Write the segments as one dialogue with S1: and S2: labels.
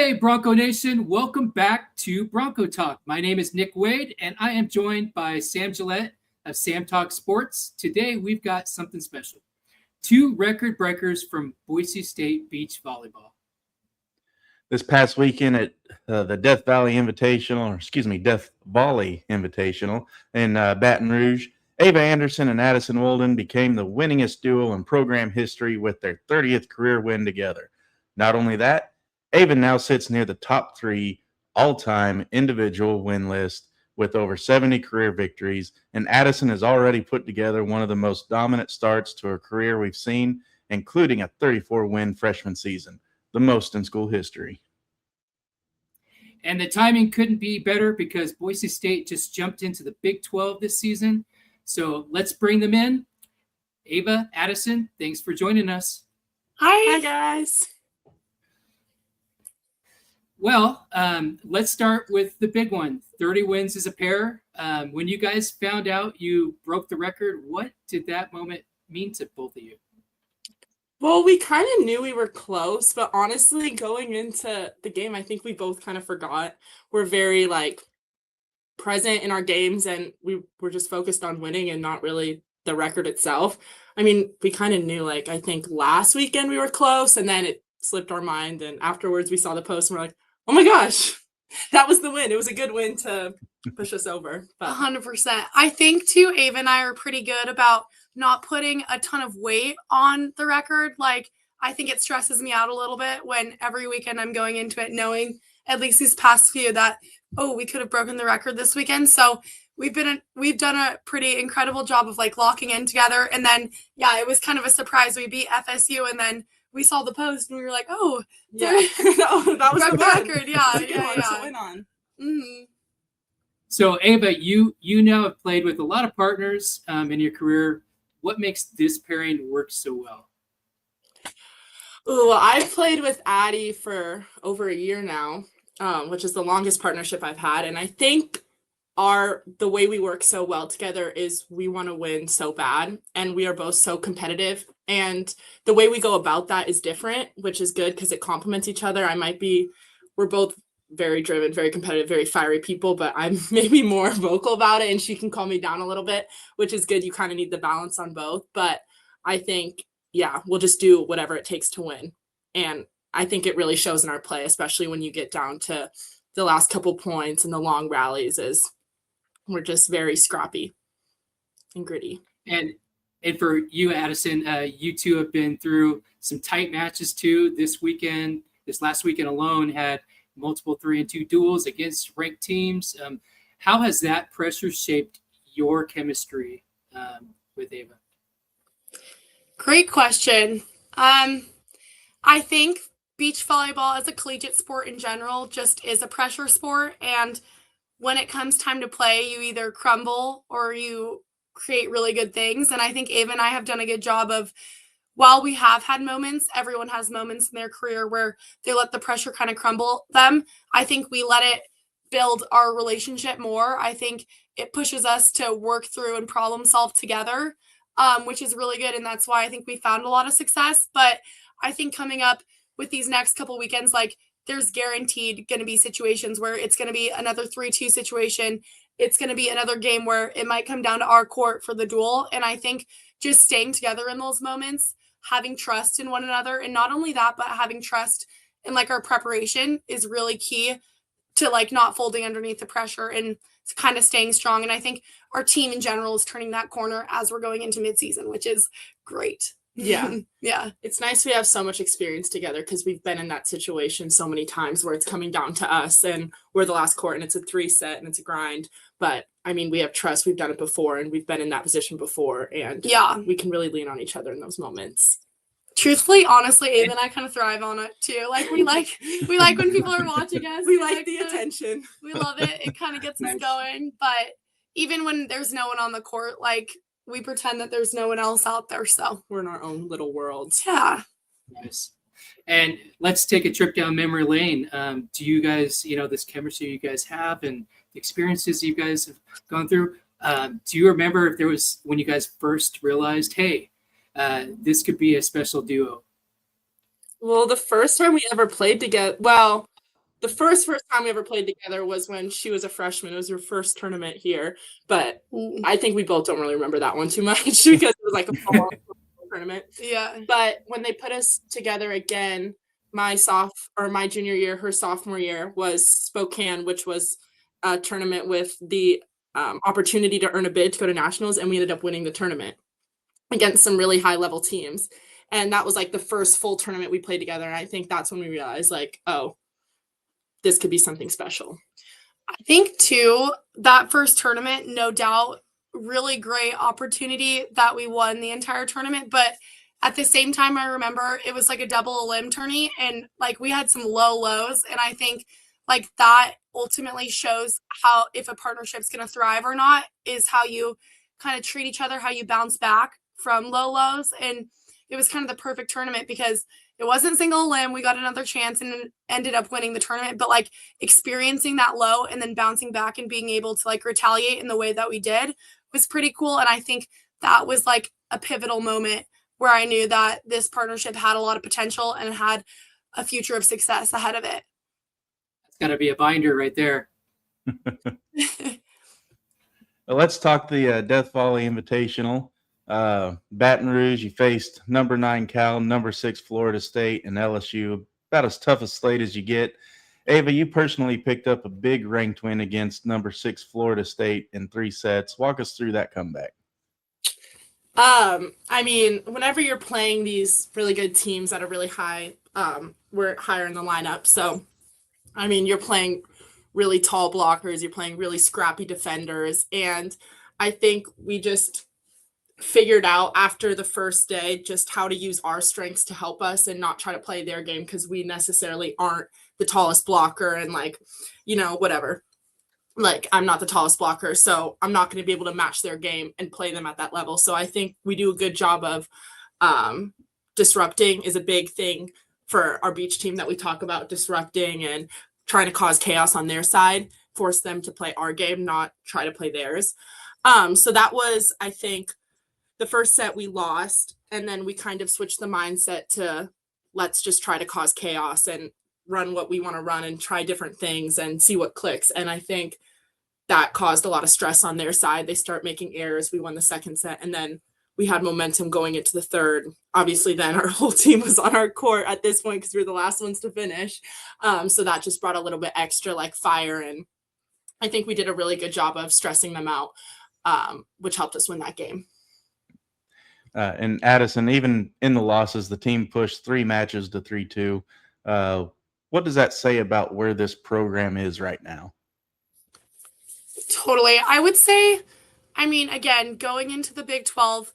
S1: Hey, Bronco Nation, welcome back to Bronco Talk. My name is Nick Wade, and I am joined by Sam Gillette of Sam Talk Sports. Today, we've got something special. 2 record breakers from Boise State Beach Volleyball.
S2: This past weekend at the Death Volley Invitational in Baton Rouge, Ava Anderson and Addison Wolden became the winningest duo in program history with their 30th career win together. Not only that, Ava now sits near the top 3 all-time individual win list with over 70 career victories, and Addison has already put together one of the most dominant starts to her career we've seen, including a 34-win freshman season, the most in school history.
S1: And the timing couldn't be better because Boise State just jumped into the Big 12 this season. So let's bring them in. Ava, Addison, thanks for joining us.
S3: Hi guys.
S1: Well, let's start with the big one. 30 wins as a pair. When you guys found out you broke the record, what did that moment mean to both of you?
S3: Well, we kind of knew we were close, but honestly, going into the game, I think we both kind of forgot. We're very present in our games, and we were just focused on winning and not really the record itself. I mean, we kind of knew, I think last weekend we were close, and then it slipped our mind, and afterwards we saw the post and we're like, oh my gosh, that was the win. It was a good win to push us over.
S4: 100%. I think too, Ava and I are pretty good about not putting a ton of weight on the record. I think it stresses me out a little bit when every weekend I'm going into it knowing, at least these past few, that, we could have broken the record this weekend. So we've done a pretty incredible job of locking in together. And then, it was kind of a surprise. We beat FSU, and then we saw the post and we were like, that was the record.
S3: To win on.
S4: Mm-hmm.
S1: So Ava, you now have played with a lot of partners in your career. What makes this pairing work so well?
S3: Well, I've played with Addie for over a year now, which is the longest partnership I've had. And I think the way we work so well together is we want to win so bad, and we are both so competitive, and the way we go about that is different, which is good because it complements each other. We're both very driven, very competitive, very fiery people, but I'm maybe more vocal about it, and she can calm me down a little bit, which is good. You kind of need the balance on both, but I think, we'll just do whatever it takes to win. And I think it really shows in our play, especially when you get down to the last couple points and the long rallies, is we're just very scrappy and gritty.
S1: And for you, Addison, you two have been through some tight matches too. This last weekend alone had multiple 3-2 duels against ranked teams. How has that pressure shaped your chemistry with Ava?
S4: Great question. I think beach volleyball as a collegiate sport in general just is a pressure sport. And when it comes time to play, you either crumble or you create really good things. And I think Ava and I have done a good job of, while we have had moments, everyone has moments in their career where they let the pressure kind of crumble them. I think we let it build our relationship more. I think it pushes us to work through and problem solve together, which is really good. And that's why I think we found a lot of success. But I think coming up with these next couple weekends, there's guaranteed going to be situations where it's going to be another 3-2 situation. It's going to be another game where it might come down to our court for the duel. And I think just staying together in those moments, having trust in one another, and not only that, but having trust in our preparation is really key to not folding underneath the pressure and kind of staying strong. And I think our team in general is turning that corner as we're going into midseason, which is great.
S3: Yeah.
S4: Yeah.
S3: It's nice we have so much experience together because we've been in that situation so many times where it's coming down to us and we're the last court and it's a 3-set and it's a grind. But I mean, we have trust. We've done it before and we've been in that position before. And we can really lean on each other in those moments.
S4: Truthfully, honestly, Ava and I kind of thrive on it too. We like when people are watching us.
S3: We like the attention.
S4: We love it. It kind of gets us going. But even when there's no one on the court, we pretend that there's no one else out there. So
S3: we're in our own little worlds.
S4: Yeah.
S1: Nice. And let's take a trip down memory lane. Do you guys, this chemistry you guys have and the experiences you guys have gone through, do you remember if there was when you guys first realized, hey, this could be a special duo?
S3: Well, the first time we ever played together, well, the first time we ever played together was when she was a freshman. It was her first tournament here, but I think we both don't really remember that one too much because it was like a fall tournament.
S4: Yeah.
S3: But when they put us together again, my junior year, her sophomore year was Spokane, which was a tournament with the opportunity to earn a bid to go to nationals, and we ended up winning the tournament against some really high level teams. And that was like the first full tournament we played together. And I think that's when we realized like, oh, this could be something special.
S4: I think too, that first tournament, no doubt, really great opportunity that we won the entire tournament. But at the same time, I remember it was like a double elim tourney and like we had some low lows. And I think like that ultimately shows how, if a partnership's going to thrive or not, is how you kind of treat each other, how you bounce back from low lows. And it was kind of the perfect tournament because it wasn't single elim. We got another chance and ended up winning the tournament. But like experiencing that low and then bouncing back and being able to like retaliate in the way that we did was pretty cool. And I think that was like a pivotal moment where I knew that this partnership had a lot of potential and had a future of success ahead of it.
S1: It's got to be a binder right there.
S2: Well, let's talk the Death Volley Invitational. Baton Rouge, you faced number 9 Cal, number 6 Florida State, and LSU. About as tough a slate as you get. Ava, you personally picked up a big ranked win against number 6 Florida State in 3 sets. Walk us through that comeback.
S3: I mean, whenever you're playing these really good teams that are really high, we're higher in the lineup. So, I mean, you're playing really tall blockers, you're playing really scrappy defenders. And I think we just figured out after the first day just how to use our strengths to help us and not try to play their game because we necessarily aren't the tallest blocker and like, you know, whatever. Like, I'm not the tallest blocker, so I'm not going to be able to match their game and play them at that level. So I think we do a good job of disrupting is a big thing for our beach team that we talk about, disrupting and trying to cause chaos on their side, force them to play our game, not try to play theirs. So that was, I think, the first set we lost, and then we kind of switched the mindset to let's just try to cause chaos and run what we want to run and try different things and see what clicks. And I think that caused a lot of stress on their side. They start making errors. We won the second set, and then we had momentum going into the third. Obviously, then our whole team was on our court at this point because we were the last ones to finish. So that just brought a little bit extra like fire. And I think we did a really good job of stressing them out, which helped us win that game.
S2: And Addison, even in the losses, the team pushed 3 matches to 3-2. What does that say about where this program is right now?
S4: Totally. I would say, I mean, again, going into the Big 12,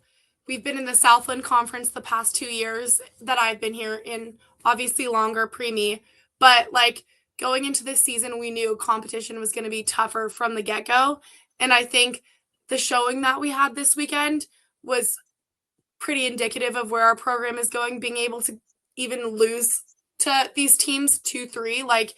S4: we've been in the Southland Conference the past 2 years that I've been here in, obviously longer pre-me, but like going into this season, we knew competition was going to be tougher from the get-go. And I think the showing that we had this weekend was pretty indicative of where our program is going, being able to even lose to these teams 2-3. Like,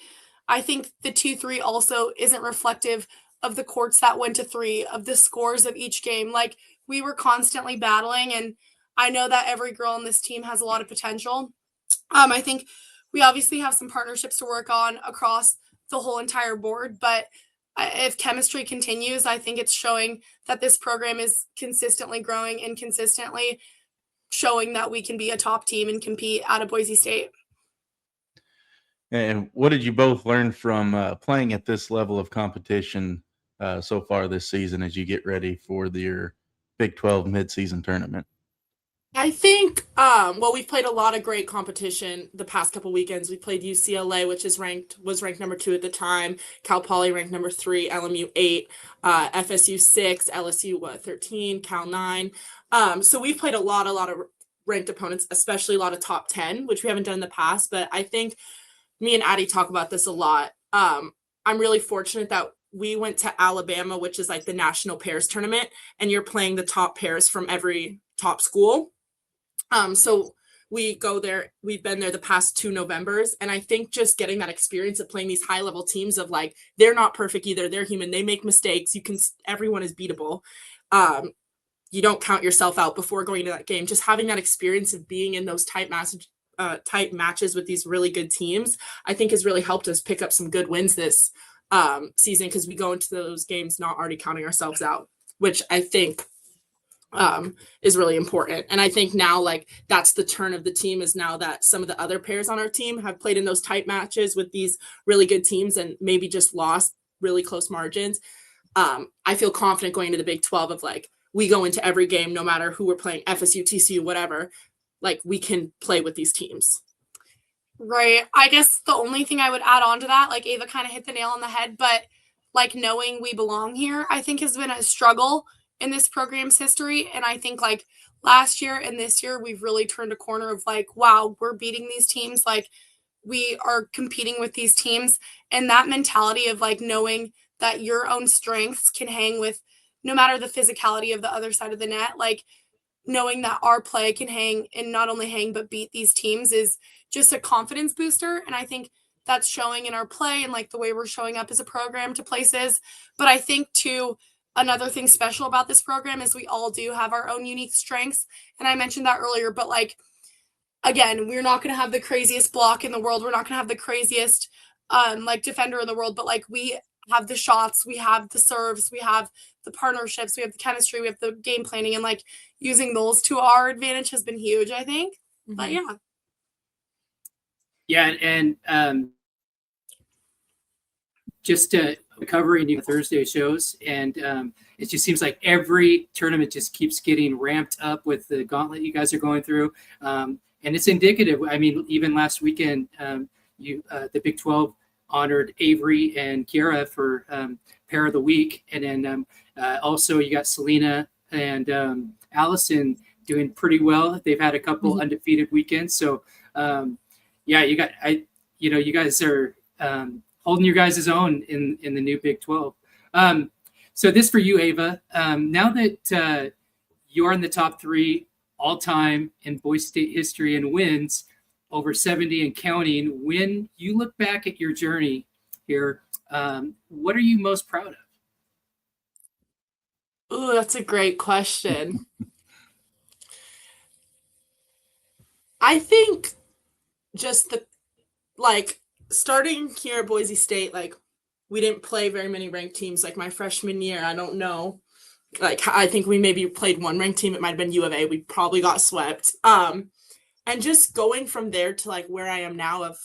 S4: I think the 2-3 also isn't reflective of the courts that went to 3, of the scores of each game. Like, we were constantly battling, and I know that every girl on this team has a lot of potential. I think we obviously have some partnerships to work on across the whole entire board, but if chemistry continues, I think it's showing that this program is consistently growing and consistently showing that we can be a top team and compete out of Boise State.
S2: And what did you both learn from playing at this level of competition so far this season as you get ready for your Big 12 Midseason Tournament?
S3: I think, well, we've played a lot of great competition the past couple weekends. We played UCLA, which was ranked number 2 at the time. Cal Poly ranked number 3, LMU 8, FSU 6, LSU 13, Cal 9. So we've played a lot of ranked opponents, especially a lot of top 10, which we haven't done in the past. But I think me and Addie talk about this a lot. I'm really fortunate that we went to Alabama, which is like the national pairs tournament, and you're playing the top pairs from every top school. So we go there, we've been there the past 2 Novembers. And I think just getting that experience of playing these high level teams of like, they're not perfect either. They're human. They make mistakes. Everyone is beatable. You don't count yourself out before going to that game. Just having that experience of being in those tight tight matches with these really good teams, I think has really helped us pick up some good wins this season, because we go into those games not already counting ourselves out, which I think is really important. And I think now, like, that's the turn of the team, is now that some of the other pairs on our team have played in those tight matches with these really good teams and maybe just lost really close margins. I feel confident going into the Big 12 of, like, we go into every game, no matter who we're playing, FSU, TCU, whatever, like, we can play with these teams.
S4: Right. I guess the only thing I would add on to that, like Ava kind of hit the nail on the head, but like knowing we belong here, I think has been a struggle in this program's history. And I think like last year and this year, we've really turned a corner of like, wow, we're beating these teams. Like we are competing with these teams, and that mentality of like knowing that your own strengths can hang with no matter the physicality of the other side of the net, like knowing that our play can hang and not only hang, but beat these teams is just a confidence booster. And I think that's showing in our play and like the way we're showing up as a program to places. But I think too, another thing special about this program is we all do have our own unique strengths. And I mentioned that earlier, but like, again, we're not going to have the craziest block in the world. We're not going to have the craziest like defender in the world, but like we have the shots, we have the serves, we have the partnerships, we have the chemistry, we have the game planning, and like using those to our advantage has been huge, I think. Mm-hmm. But yeah.
S1: Yeah, and just covering you Thursday shows, and it just seems like every tournament just keeps getting ramped up with the gauntlet you guys are going through, and it's indicative. I mean, even last weekend, the Big 12 honored Avery and Kiara for pair of the week, and then also you got Selena and Allison doing pretty well. They've had a couple undefeated weekends, so. Yeah, you guys are holding your guys' own in the new Big 12. So this for you, Ava. Now that you're in the top 3 all-time in Boise State history in wins, over 70 and counting, when you look back at your journey here, what are you most proud of?
S3: Oh, that's a great question. I think just the, like, starting here at Boise State, like, we didn't play very many ranked teams. Like, my freshman year, I don't know. Like, I think we maybe played one ranked team. It might have been U of A. We probably got swept. And just going from there to, like, where I am now of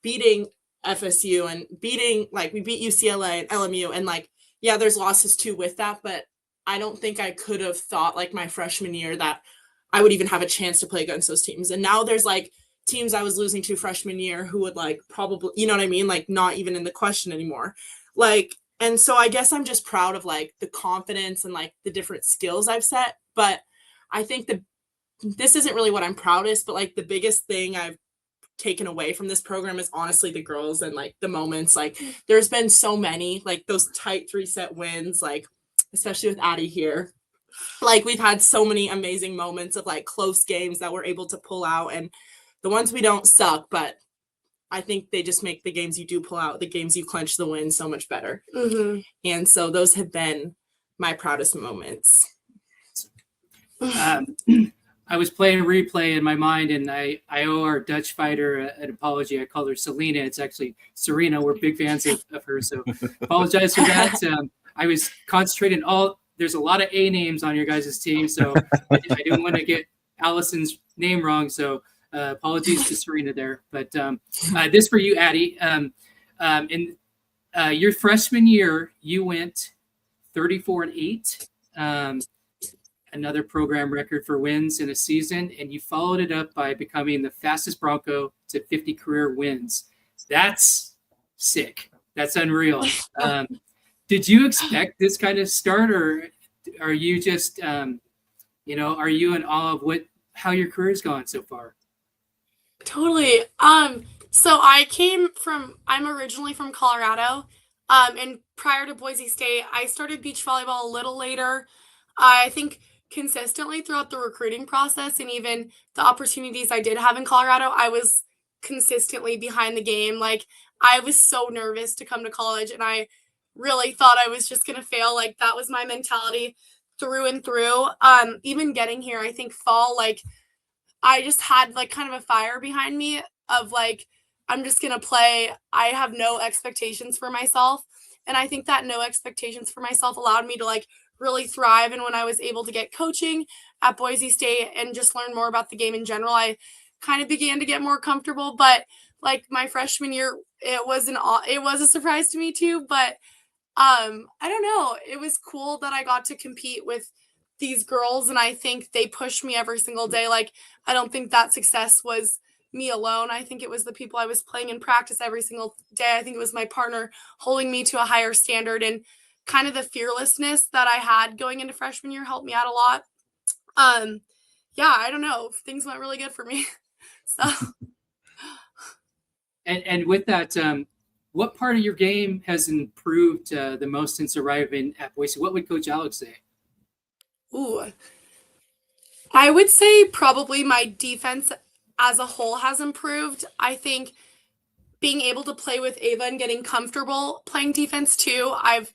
S3: beating FSU and beating, like, we beat UCLA and LMU. And, like, yeah, there's losses too with that. But I don't think I could have thought, like, my freshman year that I would even have a chance to play against those teams. And now there's, like, teams I was losing to freshman year who would, like, probably, you know what I mean? Like, not even in the question anymore. Like, and so I guess I'm just proud of, like, the confidence and, like, the different skills I've set. But I think this isn't really what I'm proudest, but, like, the biggest thing I've taken away from this program is honestly the girls and, like, the moments. Like, there's been so many, like, those tight 3-set wins, like, especially with Addie here. Like, we've had so many amazing moments of, like, close games that we're able to pull out, and the ones we don't suck, but I think they just make the games you do pull out, the games you clinch the win, so much better. Mm-hmm. And so those have been my proudest moments.
S1: I was playing a replay in my mind, and I owe our Dutch fighter an apology. I called her Selena. It's actually Serena. We're big fans of her, so apologize for that. I was concentrating there's a lot of A names on your guys' team, so I didn't want to get Allison's name wrong, so apologies to Serena there. But this for you, Addie. In your freshman year, you went 34-8, another program record for wins in a season, and you followed it up by becoming the fastest Bronco to 50 career wins. That's sick. That's unreal. Did you expect this kind of start, or are you just, are you in awe of how your career's gone so far?
S4: Totally. So I'm originally from Colorado. And prior to Boise State, I started beach volleyball a little later. I think consistently throughout the recruiting process and even the opportunities I did have in Colorado, I was consistently behind the game. Like, I was so nervous to come to college, and I really thought I was just going to fail. Like, that was my mentality through and through. Even getting here, I think fall, like, I just had like kind of a fire behind me of like, I'm just going to play. I have no expectations for myself. And I think that no expectations for myself allowed me to like really thrive. And when I was able to get coaching at Boise State and just learn more about the game in general, I kind of began to get more comfortable. But like my freshman year, it was a surprise to me too. But I don't know. It was cool that I got to compete with these girls, and I think they pushed me every single day. Like, I don't think that success was me alone. I think it was the people I was playing in practice every single day. I think it was my partner holding me to a higher standard, and kind of the fearlessness that I had going into freshman year helped me out a lot. Yeah, I don't know. Things went really good for me. So.
S1: And with that, what part of your game has improved the most since arriving at Boise? What would Coach Alex say?
S4: Ooh, I would say probably my defense as a whole has improved. I think being able to play with Ava and getting comfortable playing defense too, I've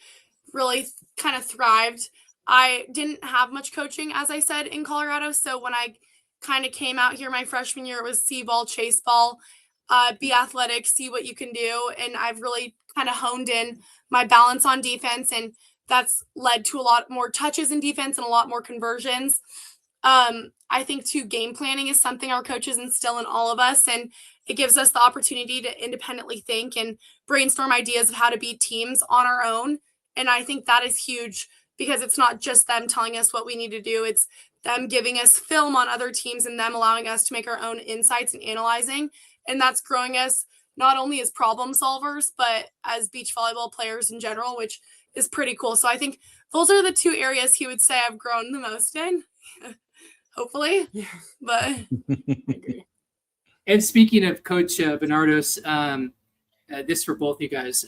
S4: really kind of thrived. I didn't have much coaching, as I said, in Colorado. So when I kind of came out here my freshman year, it was see ball, chase ball, be athletic, see what you can do. And I've really kind of honed in my balance on defense, and that's led to a lot more touches in defense and a lot more conversions. I think too, game planning is something our coaches instill in all of us, and it gives us the opportunity to independently think and brainstorm ideas of how to beat teams on our own. And I think that is huge because it's not just them telling us what we need to do. It's them giving us film on other teams and them allowing us to make our own insights and analyzing. And that's growing us not only as problem solvers, but as beach volleyball players in general, which is pretty cool. So I think those are the two areas he would say I've grown the most in, hopefully. Yeah. But I agree.
S1: And speaking of Coach Bernardos, this for both you guys,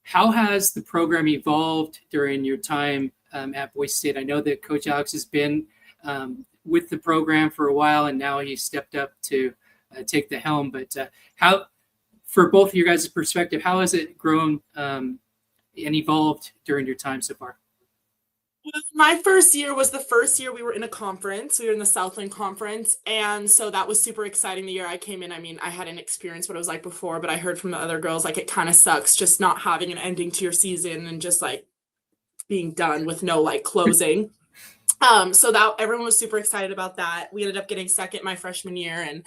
S1: how has the program evolved during your time at Boise State? I know that Coach Alex has been with the program for a while, and now he's stepped up to take the helm. But how, for both of you guys' perspective, how has it grown and evolved during your time so far?
S3: My first year was the first year we were in a conference. We were in the Southland Conference. And so that was super exciting the year I came in. I mean, I hadn't experienced what it was like before, but I heard from the other girls, like, it kind of sucks just not having an ending to your season and just like being done with no like closing. So that everyone was super excited about that. We ended up getting second my freshman year and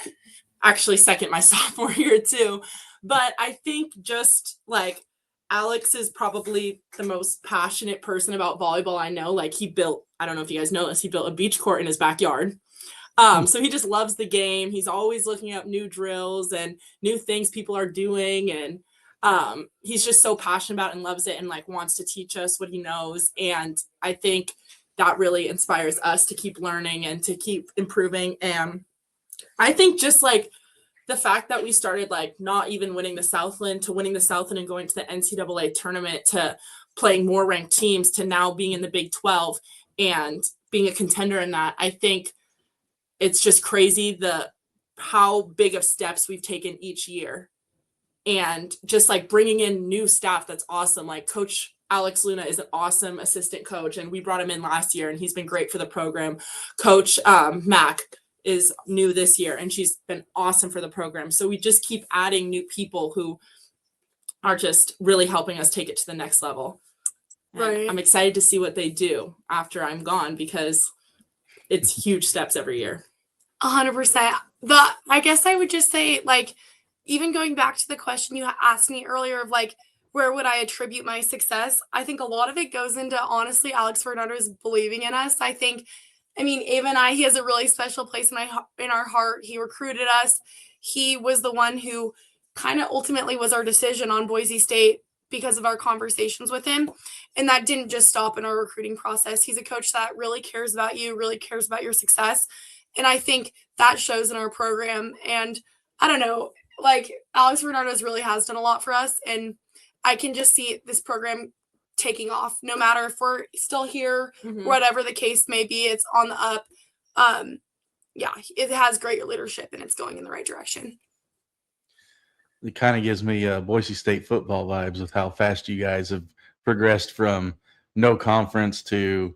S3: actually second my sophomore year too. But I think just like Alex is probably the most passionate person about volleyball I know. Like, he built, I don't know if you guys know this, he built a beach court in his backyard. So he just loves the game. He's always looking up new drills and new things people are doing. And he's just so passionate about it and loves it and like wants to teach us what he knows. And I think that really inspires us to keep learning and to keep improving. And I think just like the fact that we started like not even winning the Southland to winning the Southland and going to the NCAA tournament to playing more ranked teams to now being in the Big 12 and being a contender in that, I think it's just crazy how big of steps we've taken each year. And just like bringing in new staff, that's awesome. Like Coach Alex Luna is an awesome assistant coach, and we brought him in last year and he's been great for the program. Coach Mac is new this year and she's been awesome for the program. So we just keep adding new people who are just really helping us take it to the next level. Right. I'm excited to see what they do after I'm gone because it's huge steps every year.
S4: 100%. I guess I would just say, like, even going back to the question you asked me earlier of like, where would I attribute my success? I think a lot of it goes into, honestly, Alex Bernardos believing in us. I mean, Ava and he has a really special place in our heart. He recruited us. He was the one who kind of ultimately was our decision on Boise State because of our conversations with him. And that didn't just stop in our recruiting process. He's a coach that really cares about you, really cares about your success. And I think that shows in our program. And I don't know, like, Alex Bernardos really has done a lot for us. And I can just see this program taking off, no matter if we're still here, whatever the case may be, it's on the up. Yeah, it has great leadership and it's going in the right direction.
S2: It kind of gives me Boise State football vibes with how fast you guys have progressed from no conference to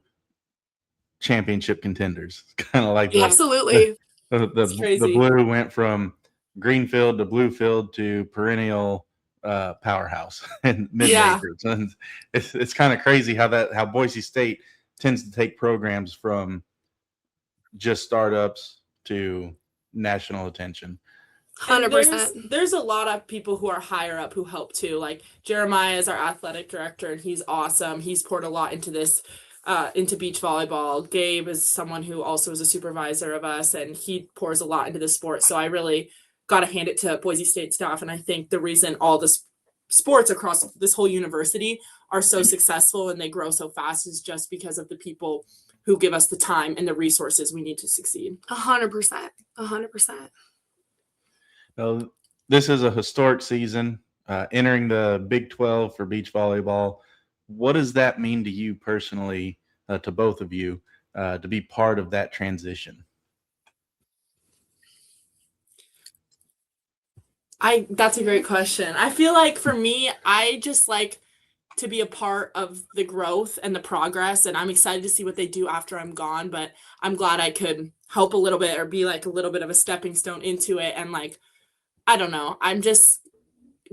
S2: championship contenders. It's kind of like
S4: Absolutely.
S3: It's
S2: The
S3: crazy.
S2: blue went from green field to blue field to perennial powerhouse and
S3: Yeah.
S2: mid-majors. And it's kind of crazy how Boise State tends to take programs from just startups to national attention.
S3: And
S4: 100%.
S3: there's a lot of people who are higher up who help too. Like Jeremiah is our athletic director, and he's awesome. He's poured a lot into this, into beach volleyball. Gabe is someone who also is a supervisor of us, and he pours a lot into the sport. So I really got to hand it to Boise State staff. And I think the reason all this sports across this whole university are so successful and they grow so fast is just because of the people who give us the time and the resources we need to succeed.
S4: 100%. 100%.
S2: Well, this is a historic season, entering the Big 12 for beach volleyball. What does that mean to you personally, to both of you, to be part of that transition?
S3: That's a great question. I feel like for me, I just like to be a part of the growth and the progress, and I'm excited to see what they do after I'm gone, but I'm glad I could help a little bit or be like a little bit of a stepping stone into it. And like, I don't know,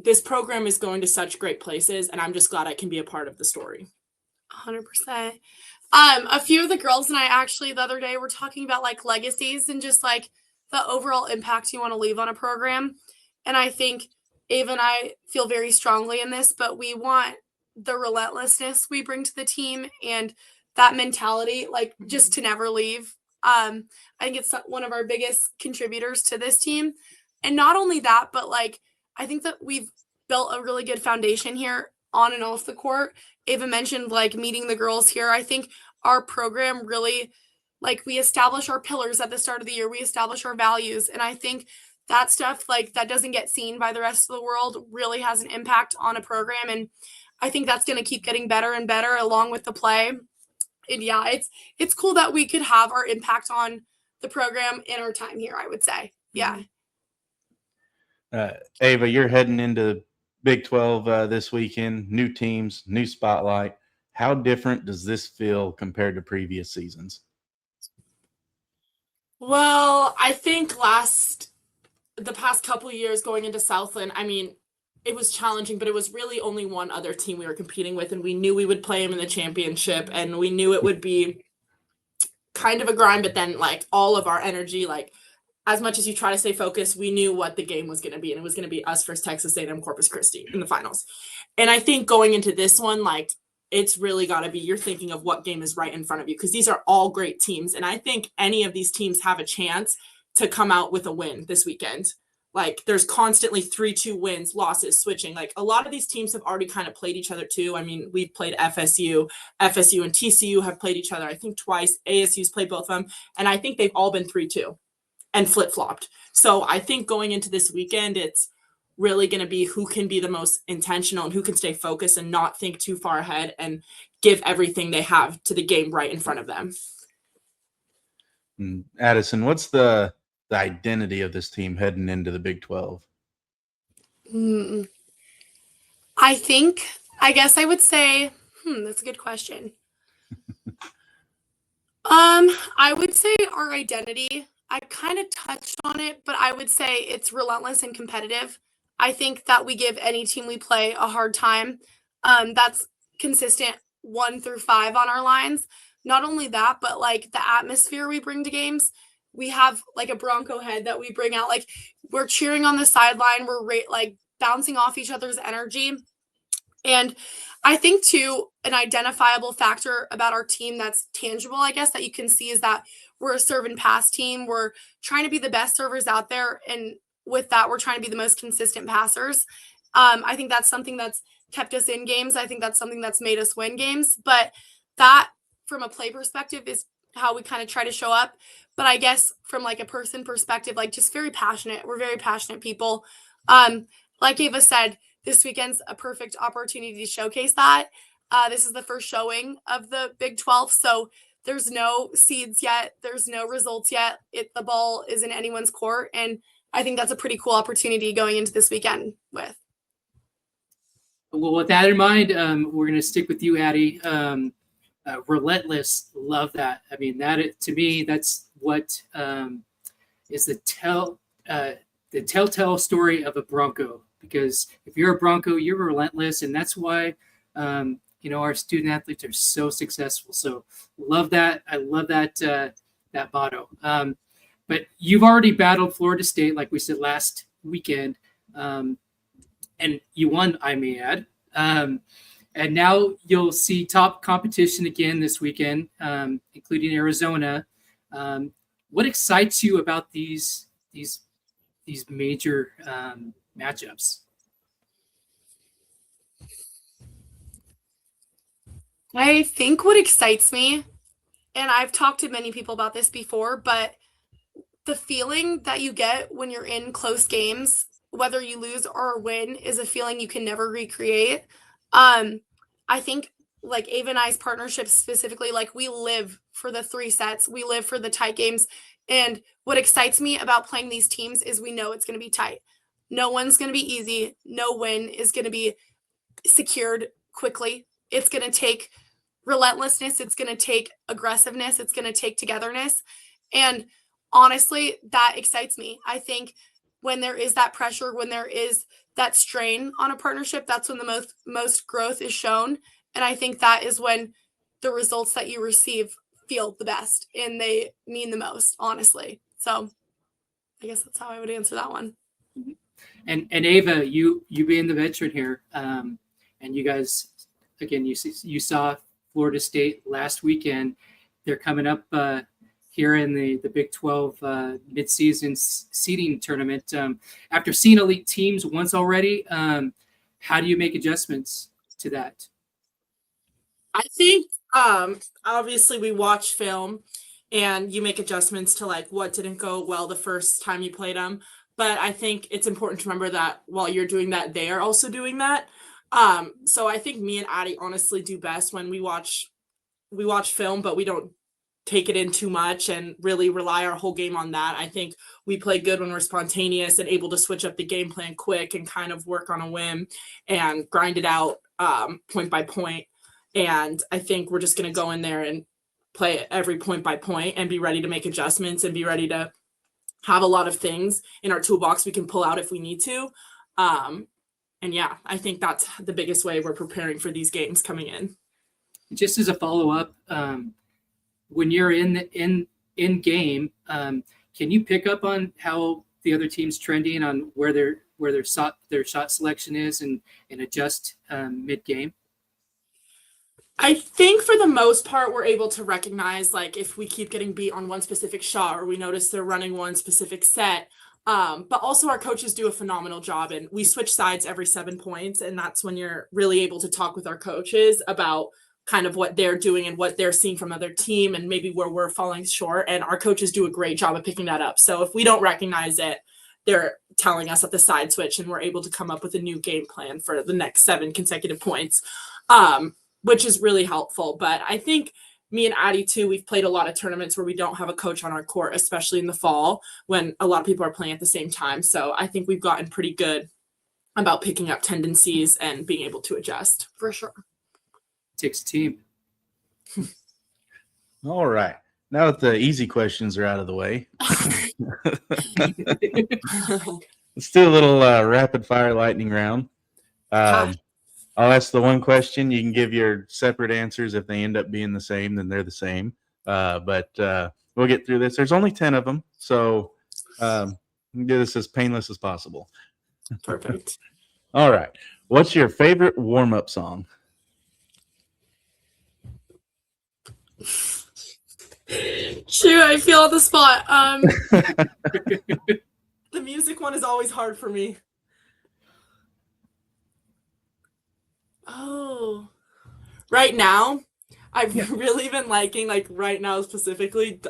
S3: this program is going to such great places, and I'm just glad I can be a part of the story.
S4: 100%. A few of the girls and I actually the other day were talking about like legacies and just like the overall impact you want to leave on a program. And I think Ava and I feel very strongly in this, but we want the relentlessness we bring to the team and that mentality, like just to never leave. I think it's one of our biggest contributors to this team. And not only that, but like, I think that we've built a really good foundation here on and off the court. Ava mentioned like meeting the girls here. I think our program really, like, we establish our pillars at the start of the year. We establish our values. And I think that stuff, like, that doesn't get seen by the rest of the world, really has an impact on a program. And I think that's going to keep getting better and better along with the play. And yeah, it's cool that we could have our impact on the program in our time here, I would say. Yeah.
S2: Ava, you're heading into Big 12 this weekend, new teams, new spotlight. How different does this feel compared to previous seasons?
S3: Well, I think the past couple of years going into Southland, I mean, it was challenging, but it was really only one other team we were competing with, and we knew we would play them in the championship, and we knew it would be kind of a grind, but then like all of our energy, like as much as you try to stay focused, we knew what the game was going to be, and it was going to be us versus Texas A&M Corpus Christi in the finals. And I think going into this one, like, it's really got to be, you're thinking of what game is right in front of you, because these are all great teams. And I think any of these teams have a chance to come out with a win this weekend. Like, there's constantly 3-2 wins, losses, switching. Like, a lot of these teams have already kind of played each other too. I mean, we've played FSU and TCU have played each other, I think twice. ASU's played both of them. And I think they've all been 3-2 and flip-flopped. So I think going into this weekend, it's really going to be who can be the most intentional and who can stay focused and not think too far ahead and give everything they have to the game right in front of them.
S2: Addison, what's the identity of this team heading into the Big 12?
S4: I guess I would say, that's a good question. I would say our identity, I kind of touched on it, but I would say it's relentless and competitive. I think that we give any team we play a hard time. That's consistent 1 through 5 on our lines. Not only that, but like the atmosphere we bring to games. We have like a Bronco head that we bring out. Like, we're cheering on the sideline. We're like bouncing off each other's energy. And I think too, an identifiable factor about our team that's tangible, I guess, that you can see is that we're a serve and pass team. We're trying to be the best servers out there. And with that, we're trying to be the most consistent passers. I think that's something that's kept us in games. I think that's something that's made us win games. But that, from a play perspective, is how we kind of try to show up. But I guess from like a person perspective, like just very passionate. We're very passionate people. Like Ava said, this weekend's a perfect opportunity to showcase that. This is the first showing of the Big 12, so there's no seeds yet. There's no results yet. The ball is in anyone's court, and I think that's a pretty cool opportunity going into this weekend with.
S1: Well, with that in mind, we're going to stick with you, Addie. Relentless, love that. I mean, to me, that's what is the telltale story of a Bronco. Because if you're a Bronco, you're relentless, and that's why our student athletes are so successful. So love that. I love that motto. But you've already battled Florida State, like we said last weekend, and you won, I may add. And now you'll see top competition again this weekend, including Arizona. What excites you about these major matchups?
S4: I think what excites me, and I've talked to many people about this before, but the feeling that you get when you're in close games, whether you lose or win, is a feeling you can never recreate. I think like Ava and I's partnership specifically, like we live for the 3 sets, we live for the tight games. And what excites me about playing these teams is we know it's going to be tight. No one's going to be easy. No win is going to be secured quickly. It's going to take relentlessness. It's going to take aggressiveness. It's going to take togetherness. And honestly, that excites me. I think when there is that pressure, when there is that strain on a partnership, that's when the most growth is shown. And I think that is when the results that you receive feel the best and they mean the most, honestly. So I guess that's how I would answer that one.
S1: And Ava, you being the veteran here, and you guys, again, you saw Florida State last weekend. They're coming up here in the Big 12 Midseason Seeding Tournament. After seeing elite teams once already, how do you make adjustments to that?
S3: I think obviously we watch film and you make adjustments to like what didn't go well the first time you played them. But I think it's important to remember that while you're doing that, they are also doing that. So I think me and Addie honestly do best when we watch film, but we don't take it in too much and really rely our whole game on that. I think we play good when we're spontaneous and able to switch up the game plan quick and kind of work on a whim and grind it out point by point. And I think we're just going to go in there and play every point by point and be ready to make adjustments and be ready to have a lot of things in our toolbox we can pull out if we need to. And yeah, I think that's the biggest way we're preparing for these games coming in.
S1: Just as a follow-up, when you're in game, can you pick up on how the other team's trending on where their shot selection is and adjust mid-game?
S3: I think for the most part, we're able to recognize like if we keep getting beat on one specific shot or we notice they're running one specific set. But also our coaches do a phenomenal job and we switch sides every 7 points. And that's when you're really able to talk with our coaches about kind of what they're doing and what they're seeing from other team and maybe where we're falling short. And our coaches do a great job of picking that up. So if we don't recognize it, they're telling us at the side switch and we're able to come up with a new game plan for the next 7 consecutive points, which is really helpful. But I think me and Addie too, we've played a lot of tournaments where we don't have a coach on our court, especially in the fall when a lot of people are playing at the same time. So I think we've gotten pretty good about picking up tendencies and being able to adjust.
S4: For sure.
S1: Takes a team.
S2: All right. Now that the easy questions are out of the way, let's do a little rapid fire lightning round. I'll ask the one question. You can give your separate answers. If they end up being the same, then they're the same. But we'll get through this. There's only 10 of them, so do this as painless as possible.
S3: Perfect.
S2: All right. What's your favorite warm-up song?
S4: Shoot, I feel on the spot.
S3: The music one is always hard for me. Oh, right now, I've really been liking, like right now specifically,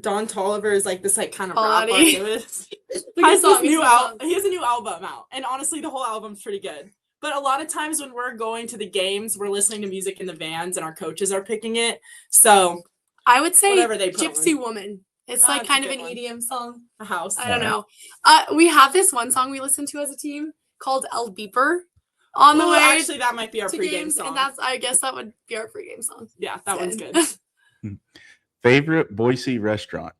S3: Don Toliver is like this like kind of rap artist. He has a new album out, and honestly, the whole album's pretty good. But a lot of times when we're going to the games, we're listening to music in the vans, and our coaches are picking it. So
S4: I would say
S3: they
S4: Gypsy Woman. It's like kind of an EDM song.
S3: A house.
S4: I don't know. We have this one song we listen to as a team called El Beeper. On the way,
S3: actually, that might be our pregame
S4: games,
S3: song.
S4: And I guess that would be our pregame song.
S3: Yeah, that one's good.
S2: Favorite Boise restaurant?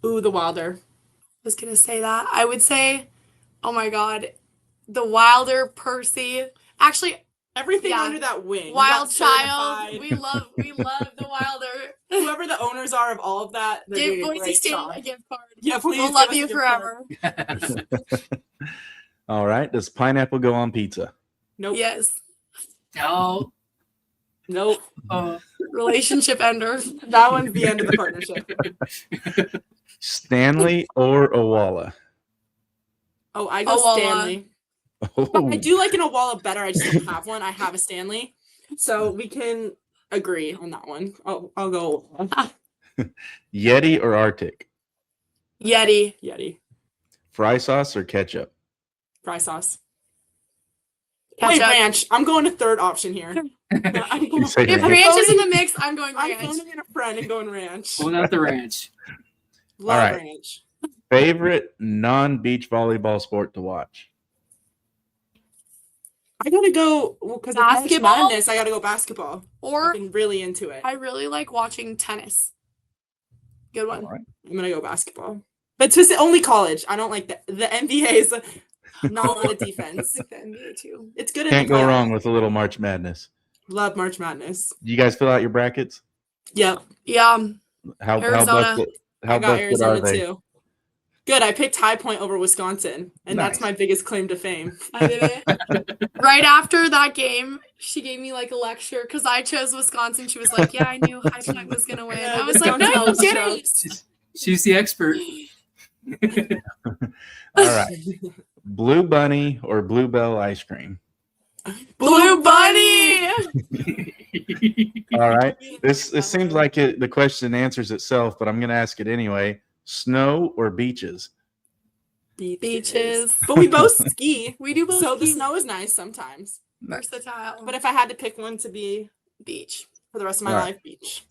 S3: Ooh, the Wilder.
S4: was gonna say that. I would say, oh my God, the Wilder Percy. Actually,
S3: Everything
S4: Yeah.
S3: under that wing.
S4: Wild
S3: That's
S4: Child.
S3: certified.
S4: We love the Wilder.
S3: Whoever the owners are of all of that, they're
S4: Give
S3: doing a
S4: Boise
S3: great
S4: State
S3: job.
S4: a gift card.
S3: Yeah, please.
S4: We'll
S3: give
S4: love
S3: us a
S4: you
S3: gift card.
S4: forever.
S2: All right. Does pineapple go on pizza?
S3: Nope.
S4: Yes.
S1: No.
S3: Nope.
S4: Relationship ender.
S3: That one's the end of the partnership.
S2: Stanley or Owala?
S3: Oh, I go
S4: Owala.
S3: Stanley.
S2: Oh,
S3: I do like an Owala better. I just don't have one. I have a Stanley. So we can agree on that one. I'll go Owala.
S2: Yeti or Arctic?
S4: Yeti.
S3: Yeti.
S2: Fry sauce or ketchup?
S3: Fry sauce. Wait,
S4: Ketchup.
S3: ranch. I'm going to third option here. I'm going,
S2: You say
S4: If
S2: ranch.
S4: ranch is in the mix, I'm going
S3: I'm
S4: ranch.
S3: phoning in a friend and going ranch.
S1: Pulling out the ranch.
S3: Love
S2: right.
S3: ranch.
S2: Favorite non-beach volleyball sport to watch?
S3: I gotta go because of March
S4: Basketball?
S3: Madness. I gotta go basketball.
S4: Or
S3: I've been really into it.
S4: I really like watching tennis. Good one.
S2: All right.
S3: I'm gonna go basketball. But it's only college. I don't like the NBA is not a lot of defense.
S4: I like the NBA too.
S3: It's good.
S2: Can't
S3: in the
S2: go
S3: playoffs.
S2: wrong with a little March Madness.
S3: Love March Madness.
S2: You guys fill out your brackets?
S3: Yep.
S4: Yeah.
S2: How
S4: Arizona.
S2: busted,
S3: I
S2: how
S3: got
S2: busted
S3: Arizona
S2: are they?
S3: too. Good. I picked High Point over Wisconsin, and that's
S2: Nice.
S3: my biggest claim to fame.
S4: I did it. Right after that game, she gave me like a lecture because I chose Wisconsin. She was like, "Yeah, I knew High Point was gonna win."
S3: Yeah,
S4: I was like, "No, you
S3: Wisconsin
S4: didn't."
S1: She's the expert.
S2: All right. Blue Bunny or Bluebell ice cream?
S4: Blue Bunny.
S2: All right. This seems like the question answers itself, but I'm going to ask it anyway. Snow or beaches?
S4: Beaches.
S3: But we both ski.
S4: We do both.
S3: So the
S4: ski.
S3: snow is nice sometimes.
S4: Versatile.
S3: But if I had to pick one to be
S4: beach.
S3: for the rest of my
S2: Right.
S3: life, beach.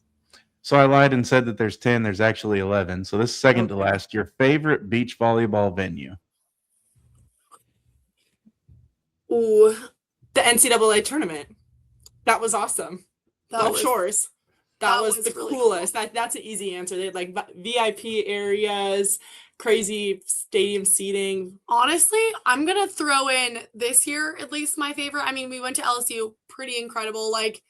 S2: So I lied and said that there's 10. There's actually 11. So this is second to
S3: Okay.
S2: last. Your favorite beach volleyball venue?
S4: Ooh,
S3: The NCAA tournament. That was awesome.
S4: that
S3: Gulf
S4: was
S3: Shores. That
S4: that
S3: was
S4: was
S3: the
S4: really
S3: coolest. That's an easy answer. They had like VIP areas, crazy stadium seating.
S4: honestly. I'm gonna throw in this year at least my favorite. I mean, we went to LSU, pretty incredible. Like,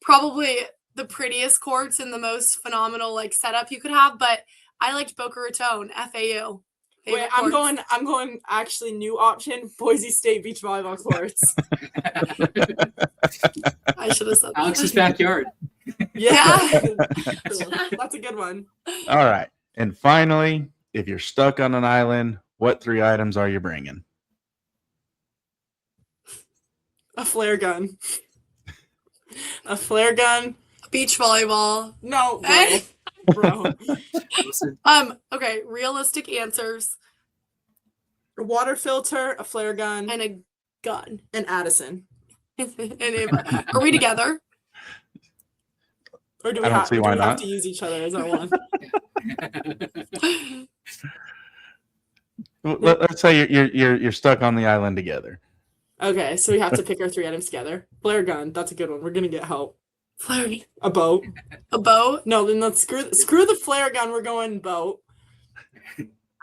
S4: probably the prettiest courts and the most phenomenal like setup you could have. But I liked Boca Raton, FAU.
S3: Wait,
S4: Favorite
S3: I'm
S4: courts.
S3: going actually new option, Boise State beach volleyball courts.
S4: I should have said that.
S1: Alex's backyard.
S3: Yeah. That's a good one.
S2: All right. And finally, if you're stuck on an island, what 3 items are you bringing?
S3: A flare gun. A flare gun.
S4: Beach volleyball.
S3: No, bro.
S1: Listen,
S4: Okay, realistic answers
S3: A water filter, a flare gun,
S4: and a gun.
S3: and Addison.
S4: Are we together?
S3: Or do
S2: I
S3: we,
S2: don't
S3: have,
S2: see
S3: do
S2: why
S3: we have
S2: not.
S3: to use each other as our one?
S2: Well, let's say you're stuck on the island together.
S3: Okay, so we have to pick our 3 items together. Flare gun, that's a good one. We're gonna get help.
S4: Flirty.
S3: A boat.
S4: A boat.
S3: No, then let's screw the flare gun. We're going boat.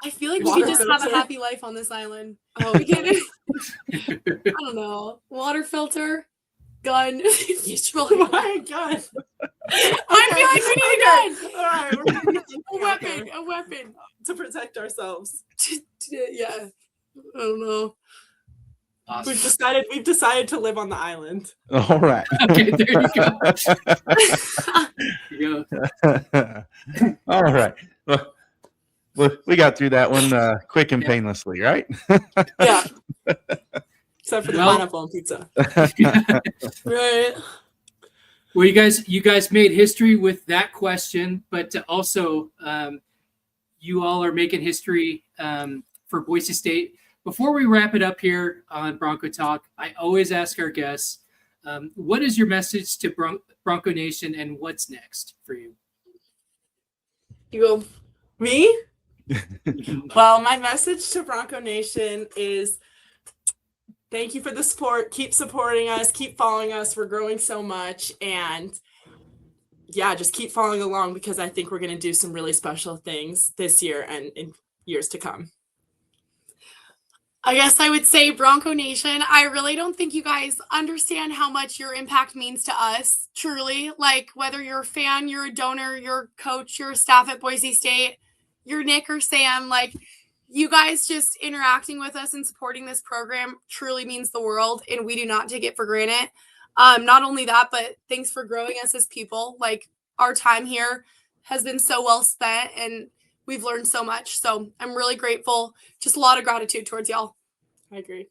S4: I feel like
S3: Water
S4: we could just have a
S3: filter.
S4: happy life on this island. Oh, we can. I don't know. Water filter, gun. Beach
S3: Oh
S4: volleyball.
S3: my god.
S4: I feel like we need a gun.
S3: All right, we're gonna get
S4: A weapon. A weapon.
S3: to protect ourselves.
S4: Yeah. I don't know.
S1: awesome.
S3: We've decided to live on the island.
S2: All right.
S1: Okay, there you go. There you go.
S2: All right. Well, we got through that one quick and painlessly, right?
S3: Yeah. Except for the
S1: Well-
S3: pineapple and pizza.
S4: Right.
S1: Well, you guys made history with that question, but also you all are making history for Boise State. Before we wrap it up here on Bronco Talk, I always ask our guests, what is your message to Bronco Nation and what's next for you?
S4: You go.
S3: Me? Well, my message to Bronco Nation is thank you for the support. Keep supporting us. Keep following us. We're growing so much. And yeah, just keep following along because I think we're going to do some really special things this year and years to come?
S4: I guess I would say Bronco Nation. I really don't think you guys understand how much your impact means to us, truly. Like, whether you're a fan, you're a donor, you're a coach, you're a staff at Boise State, you're Nick or Sam, like, you guys just interacting with us and supporting this program truly means the world, and we do not take it for granted. Not only that, but thanks for growing us as people. Like, our time here has been so well spent, and we've learned so much. So I'm really grateful. Just a lot of gratitude towards y'all.
S3: I agree.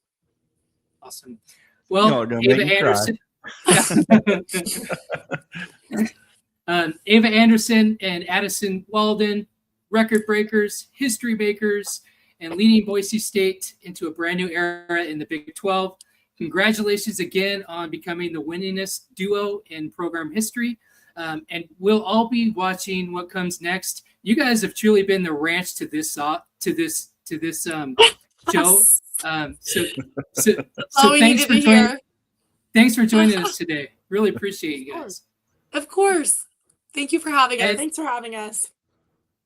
S1: Awesome. Well,
S2: Y'all are gonna
S1: Ava
S2: make me cry.
S1: Anderson. Ava Anderson and Addison Wolden, record breakers, history makers, and leading Boise State into a brand new era in the Big 12. Congratulations again on becoming the winningest duo in program history. And we'll all be watching what comes next. You guys have truly been the ranch to this show. So thanks for joining us today. Really appreciate you guys.
S4: Of course. Thank you for having us.
S3: Thanks for having us.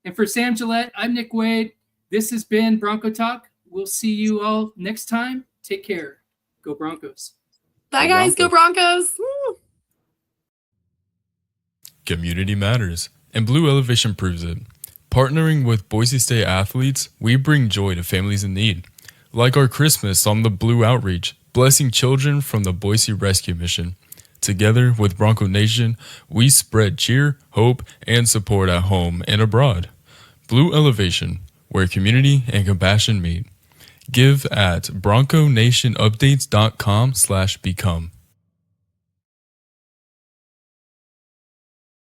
S1: And for Sam Gillette, I'm Nick Wade. This has been Bronco Talk. We'll see you all next time. Take care. Go Broncos.
S4: Bye, guys. Go Broncos. Woo.
S5: Community matters, and Blue Elevation proves it. Partnering with Boise State athletes, we bring joy to families in need. Like our Christmas on the Blue Outreach, blessing children from the Boise Rescue Mission. Together with Bronco Nation, we spread cheer, hope, and support at home and abroad. Blue Elevation, where community and compassion meet. Give at bronconationupdates.com/become.